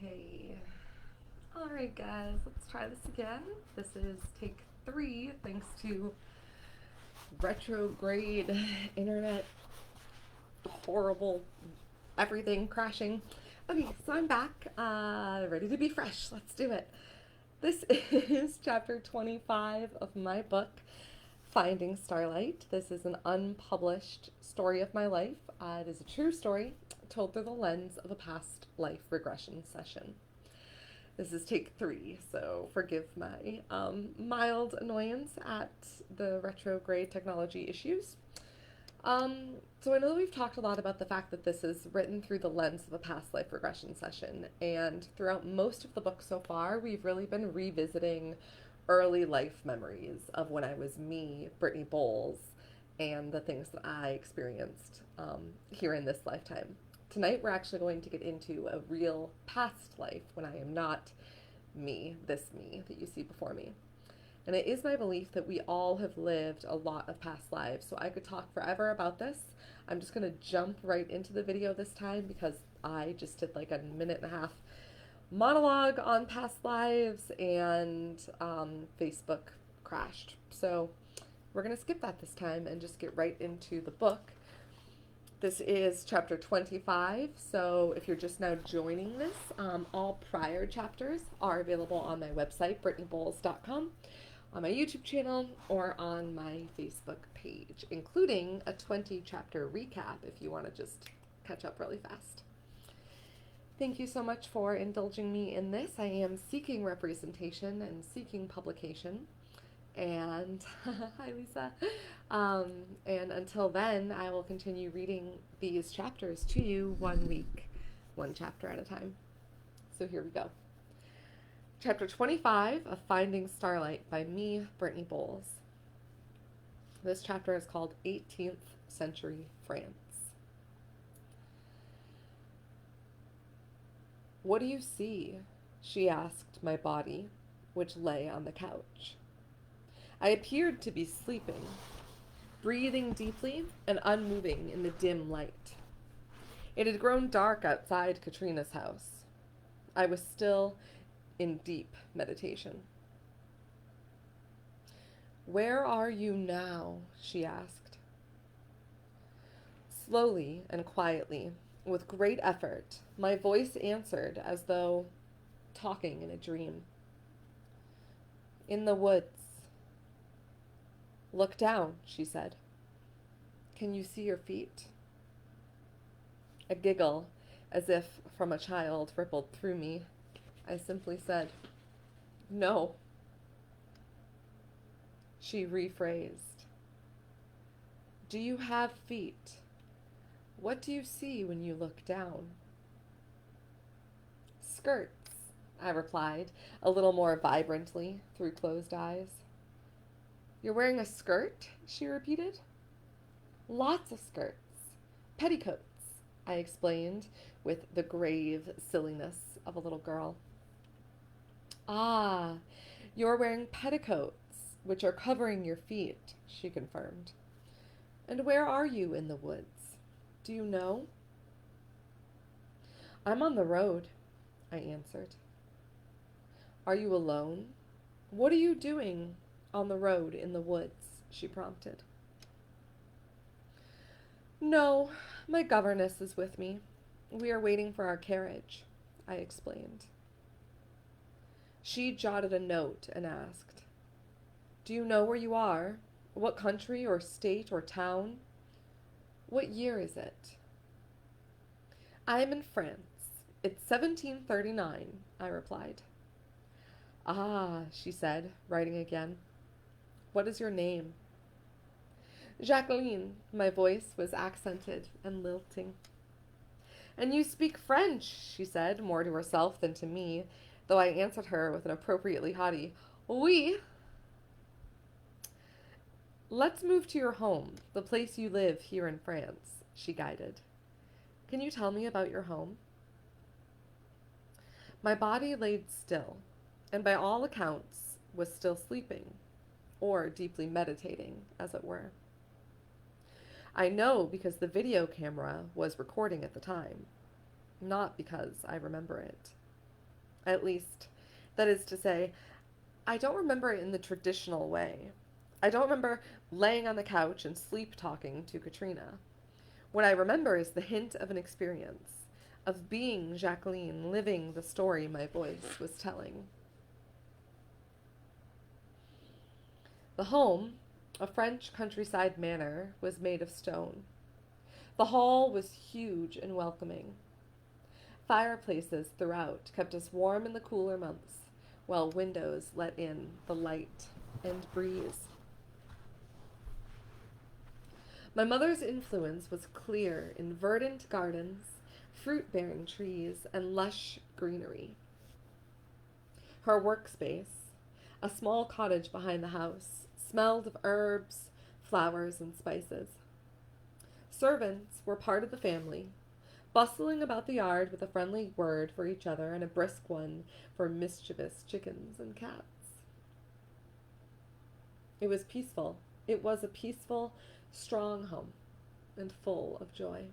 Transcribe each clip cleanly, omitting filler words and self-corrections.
Okay. Alright, guys, let's try this again. This is take 3, thanks to retrograde internet, horrible everything crashing. Okay, so I'm back, ready to be fresh. Let's do it. This is chapter 25 of my book, Finding Starlight. This is an unpublished story of my life. It is a true story told through the lens of a past life regression session. This is take 3, so forgive my mild annoyance at the retrograde technology issues. So I know that we've talked a lot about the fact that this is written through the lens of a past life regression session, and throughout most of the book so far, we've really been revisiting early life memories of when I was me, Brittany Bowles, and the things that I experienced here in this lifetime. Tonight, we're actually going to get into a real past life when I am not me, this me that you see before me. And it is my belief that we all have lived a lot of past lives, so I could talk forever about this. I'm just going to jump right into the video this time because I just did like a minute and a half monologue on past lives and Facebook crashed. So we're going to skip that this time and just get right into the book. This is chapter 25, so if you're just now joining this, all prior chapters are available on my website, brittnybowles.com, on my YouTube channel, or on my Facebook page, including a 20-chapter recap if you want to just catch up really fast. Thank you so much for indulging me in this. I am seeking representation and seeking publication. And hi, Lisa. And until then, I will continue reading these chapters to you 1 week, one chapter at a time. So here we go. Chapter 25 of Finding Starlight by me, Brittany Bowles. This chapter is called 18th Century France. What do you see? She asked my body, which lay on the couch. I appeared to be sleeping, breathing deeply and unmoving in the dim light. It had grown dark outside Katrina's house. I was still in deep meditation. Where are you now? She asked. Slowly and quietly, with great effort, my voice answered as though talking in a dream. In the woods. Look down, she said. Can you see your feet? A giggle, as if from a child, rippled through me. I simply said, no. She rephrased. Do you have feet? What do you see when you look down? Skirts, I replied, a little more vibrantly through closed eyes. You're wearing a skirt? She repeated. Lots of skirts. Petticoats, I explained with the grave silliness of a little girl. Ah, you're wearing petticoats, which are covering your feet, she confirmed. And where are you in the woods? Do you know? I'm on the road, I answered. Are you alone? What are you doing on the road in the woods? She prompted. No, my governess is with me. We are waiting for our carriage, I explained. She jotted a note and asked, Do you know where you are? What country or state or town? What year is it? I am in France. It's 1739, I replied. Ah, she said, writing again. What is your name? Jacqueline, my voice was accented and lilting. And you speak French, she said, more to herself than to me, though I answered her with an appropriately haughty, Oui. Let's move to your home, the place you live here in France, she guided. Can you tell me about your home? My body laid still, and by all accounts was still sleeping, or deeply meditating, as it were. I know because the video camera was recording at the time, not because I remember it. At least, that is to say, I don't remember it in the traditional way. I don't remember laying on the couch and sleep talking to Katrina. What I remember is the hint of an experience, of being Jacqueline, living the story my voice was telling. The home, a French countryside manor, was made of stone. The hall was huge and welcoming. Fireplaces throughout kept us warm in the cooler months, while windows let in the light and breeze. My mother's influence was clear in verdant gardens, fruit-bearing trees, and lush greenery. Her workspace, a small cottage behind the house, smelled of herbs, flowers, and spices. Servants were part of the family, bustling about the yard with a friendly word for each other and a brisk one for mischievous chickens and cats. It was peaceful. It was a peaceful, strong home and full of joy.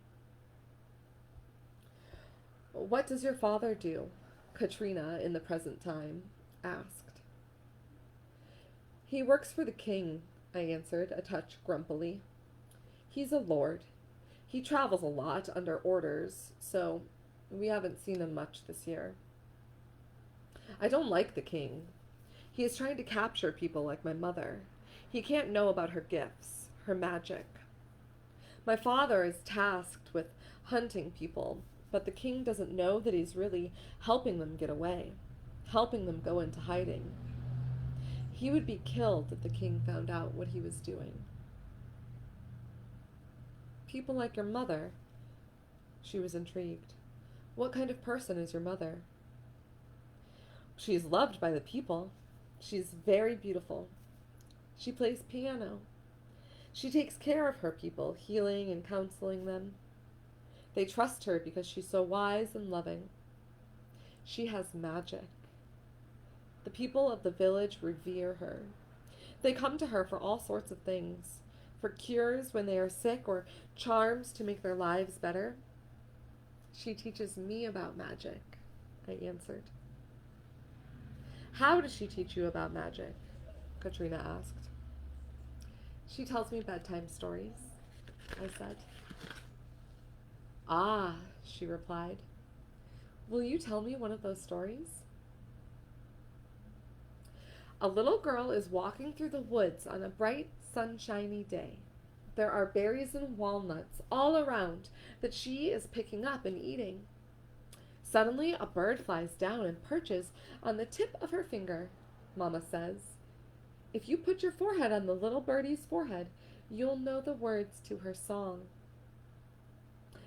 What does your father do? Katrina, in the present time, asked. He works for the king, I answered, a touch grumpily. He's a lord. He travels a lot under orders, so we haven't seen him much this year. I don't like the king. He is trying to capture people like my mother. He can't know about her gifts, her magic. My father is tasked with hunting people, but the king doesn't know that he's really helping them get away, helping them go into hiding. He would be killed if the king found out what he was doing. People like your mother. She was intrigued. What kind of person is your mother? She is loved by the people. She's very beautiful. She plays piano. She takes care of her people, healing and counseling them. They trust her because she's so wise and loving. She has magic. The people of the village revere her. They come to her for all sorts of things, for cures when they are sick or charms to make their lives better. She teaches me about magic, I answered. How does she teach you about magic? Katrina asked. She tells me bedtime stories, I said. Ah, she replied. Will you tell me one of those stories? A little girl is walking through the woods on a bright, sunshiny day. There are berries and walnuts all around that she is picking up and eating. Suddenly, a bird flies down and perches on the tip of her finger. Mama says, if you put your forehead on the little birdie's forehead, you'll know the words to her song.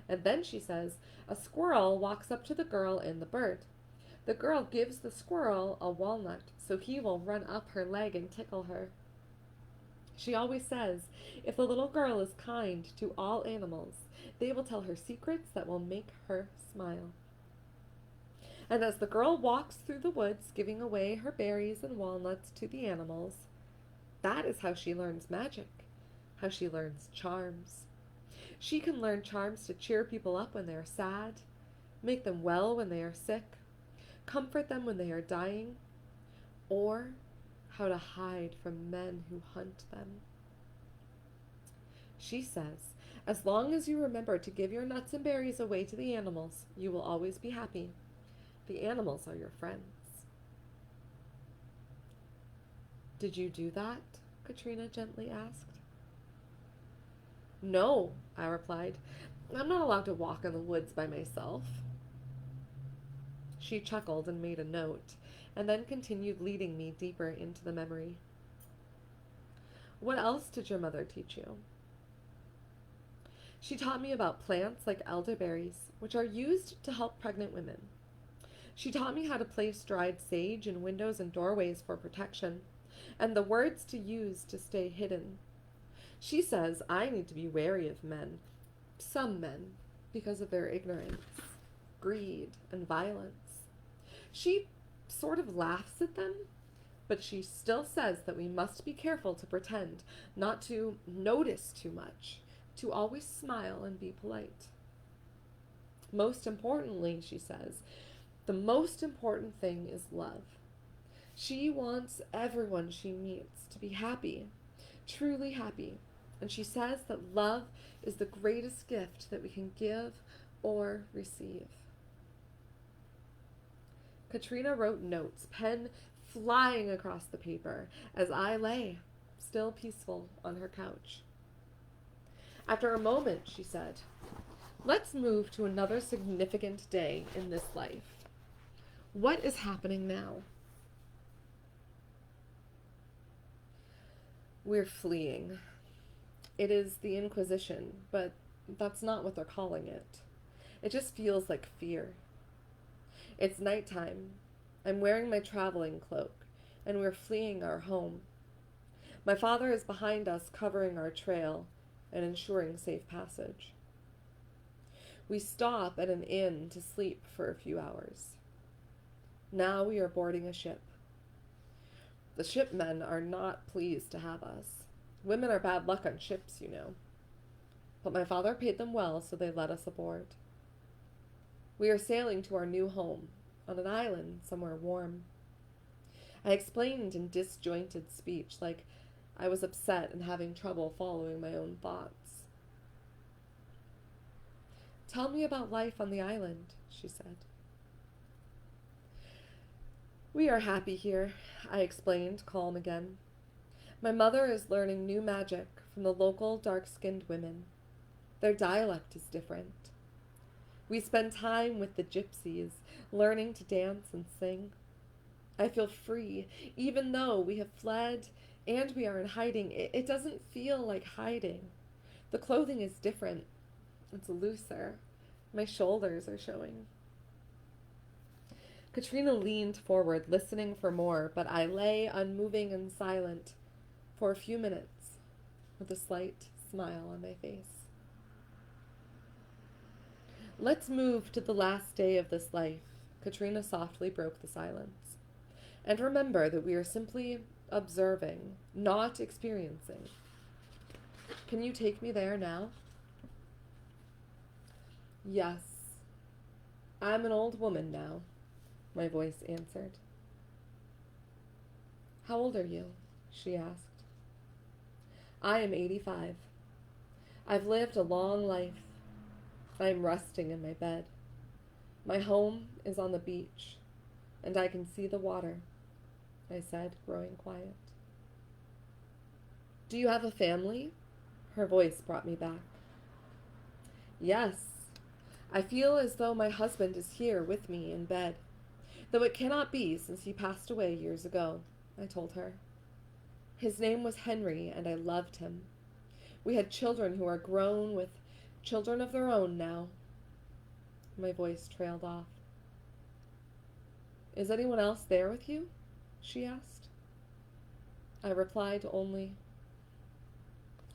And then she says, a squirrel walks up to the girl and the bird. The girl gives the squirrel a walnut, so he will run up her leg and tickle her. She always says, if the little girl is kind to all animals, they will tell her secrets that will make her smile. And as the girl walks through the woods, giving away her berries and walnuts to the animals, that is how she learns magic, how she learns charms. She can learn charms to cheer people up when they are sad, make them well when they are sick, comfort them when they are dying, or how to hide from men who hunt them. She says, as long as you remember to give your nuts and berries away to the animals, you will always be happy. The animals are your friends. Did you do that? Katrina gently asked. No, I replied. I'm not allowed to walk in the woods by myself. She chuckled and made a note, and then continued leading me deeper into the memory. What else did your mother teach you? She taught me about plants like elderberries, which are used to help pregnant women. She taught me how to place dried sage in windows and doorways for protection, and the words to use to stay hidden. She says I need to be wary of men, some men, because of their ignorance, greed, and violence. She sort of laughs at them, but she still says that we must be careful to pretend, not to notice too much, to always smile and be polite. Most importantly, she says, The most important thing is love. She wants everyone she meets to be happy, truly happy. And she says that love is the greatest gift that we can give or receive. Katrina wrote notes, pen flying across the paper, as I lay, still peaceful, on her couch. After a moment, she said, "Let's move to another significant day in this life. What is happening now?" "We're fleeing. It is the Inquisition, but that's not what they're calling it. It just feels like fear. It's nighttime. I'm wearing my traveling cloak, and we're fleeing our home. My father is behind us, covering our trail and ensuring safe passage. We stop at an inn to sleep for a few hours. Now we are boarding a ship. The shipmen are not pleased to have us. Women are bad luck on ships, you know. But my father paid them well, so they let us aboard. We are sailing to our new home, on an island somewhere warm." I explained in disjointed speech, like I was upset and having trouble following my own thoughts. "Tell me about life on the island," she said. "We are happy here," I explained, calm again. "My mother is learning new magic from the local dark-skinned women. Their dialect is different. We spend time with the gypsies, learning to dance and sing. I feel free, even though we have fled and we are in hiding. It doesn't feel like hiding. The clothing is different. It's looser. My shoulders are showing." Katrina leaned forward, listening for more, but I lay unmoving and silent for a few minutes, with a slight smile on my face. "Let's move to the last day of this life," Katrina softly broke the silence. "And remember that we are simply observing, not experiencing. Can you take me there now?" "Yes. I'm an old woman now," my voice answered. "How old are you?" she asked. "I am 85. I've lived a long life. I am resting in my bed. My home is on the beach, and I can see the water," I said, growing quiet. "Do you have a family?" Her voice brought me back. "Yes. I feel as though my husband is here with me in bed, though it cannot be since he passed away years ago," I told her. "His name was Henry, and I loved him. We had children who are grown with children of their own now." My voice trailed off. "Is anyone else there with you?" she asked. I replied only,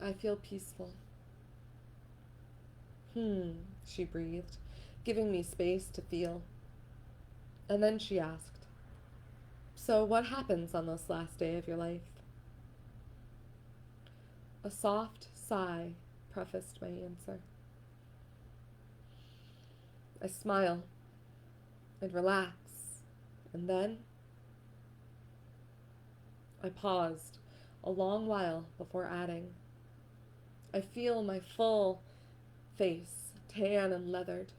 "I feel peaceful." She breathed, giving me space to feel. And then she asked, "So what happens on this last day of your life?" A soft sigh prefaced my answer. I smile and relax, and then I paused a long while before adding, "I feel my full face, tan and leathered.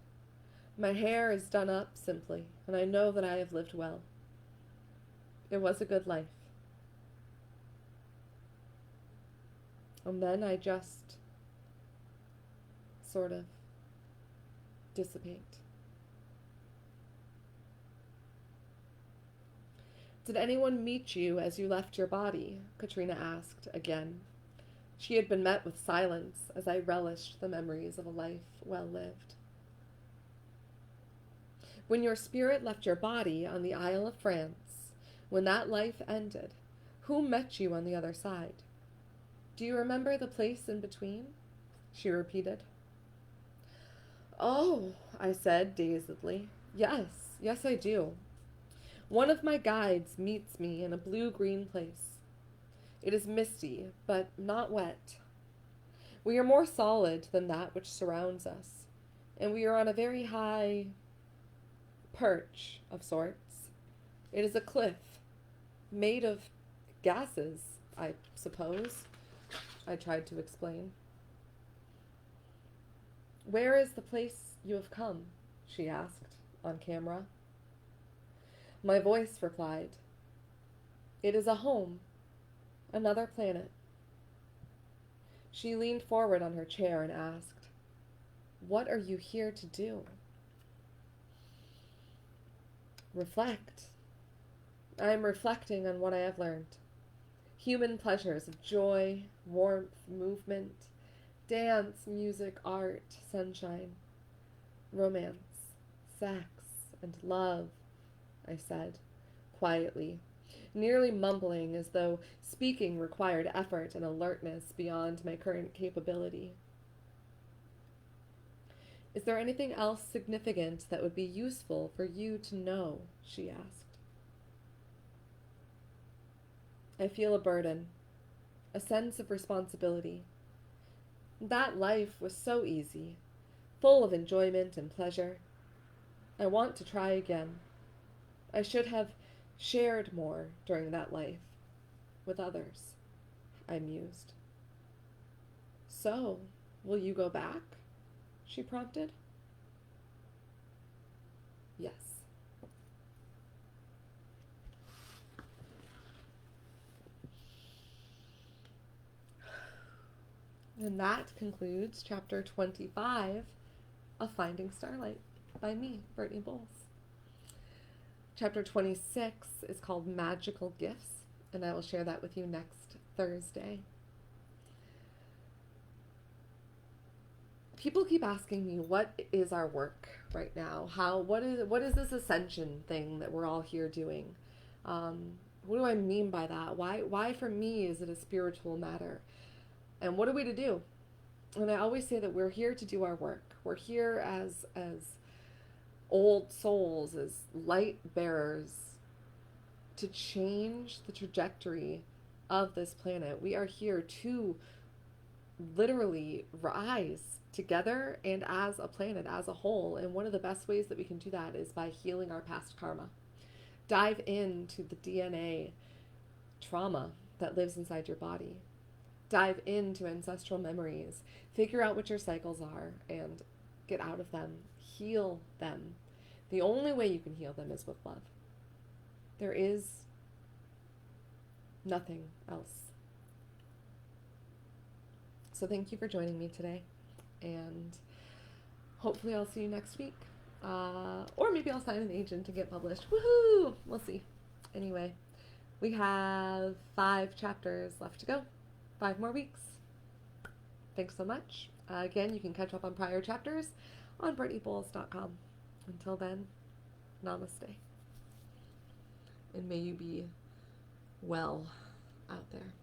My hair is done up simply, and I know that I have lived well. It was a good life." And then I just sort of dissipate. "Did anyone meet you as you left your body?" Katrina asked again. She had been met with silence as I relished the memories of a life well lived. "When your spirit left your body on the Isle of France, when that life ended, who met you on the other side? Do you remember the place in between?" she repeated. "Oh," I said dazedly. Yes, I do. One of my guides meets me in a blue-green place. It is misty, but not wet. We are more solid than that which surrounds us, and we are on a very high perch of sorts. It is a cliff made of gases, I suppose, I tried to explain. Where is the place you have come? She asked, on camera. My voice replied, it is a home, another planet. She leaned forward on her chair and asked, what are you here to do? Reflect. I am reflecting on what I have learned. Human pleasures of joy, warmth, movement, dance, music, art, sunshine, romance, sex, and love, I said, quietly, nearly mumbling as though speaking required effort and alertness beyond my current capability. Is there anything else significant that would be useful for you to know? She asked. I feel a burden, a sense of responsibility. That life was so easy, full of enjoyment and pleasure. I want to try again. I should have shared more during that life, with others, I mused. So, will you go back? She prompted. Yes. And that concludes chapter 25 of Finding Starlight by me, Brittany Bowles. Chapter 26 is called Magical Gifts, and I will share that with you next Thursday. People keep asking me, what is our work right now? What is this ascension thing that we're all here doing? What do I mean by that? Why for me is it a spiritual matter? And what are we to do? And I always say that we're here to do our work. We're here as old souls, as light bearers, to change the trajectory of this planet. We are here to literally rise together and as a planet, as a whole. And one of the best ways that we can do that is by healing our past karma. Dive into the DNA trauma that lives inside your body. Dive into ancestral memories. Figure out what your cycles are and get out of them. Heal them. The only way you can heal them is with love. There is nothing else. So thank you for joining me today, and hopefully I'll see you next week. Or maybe I'll sign an agent to get published. Woohoo! We'll see. Anyway, we have 5 chapters left to go. 5 more weeks. Thanks so much. Again, you can catch up on prior chapters on BrittanyBowles.com. Until then, namaste. And may you be well out there.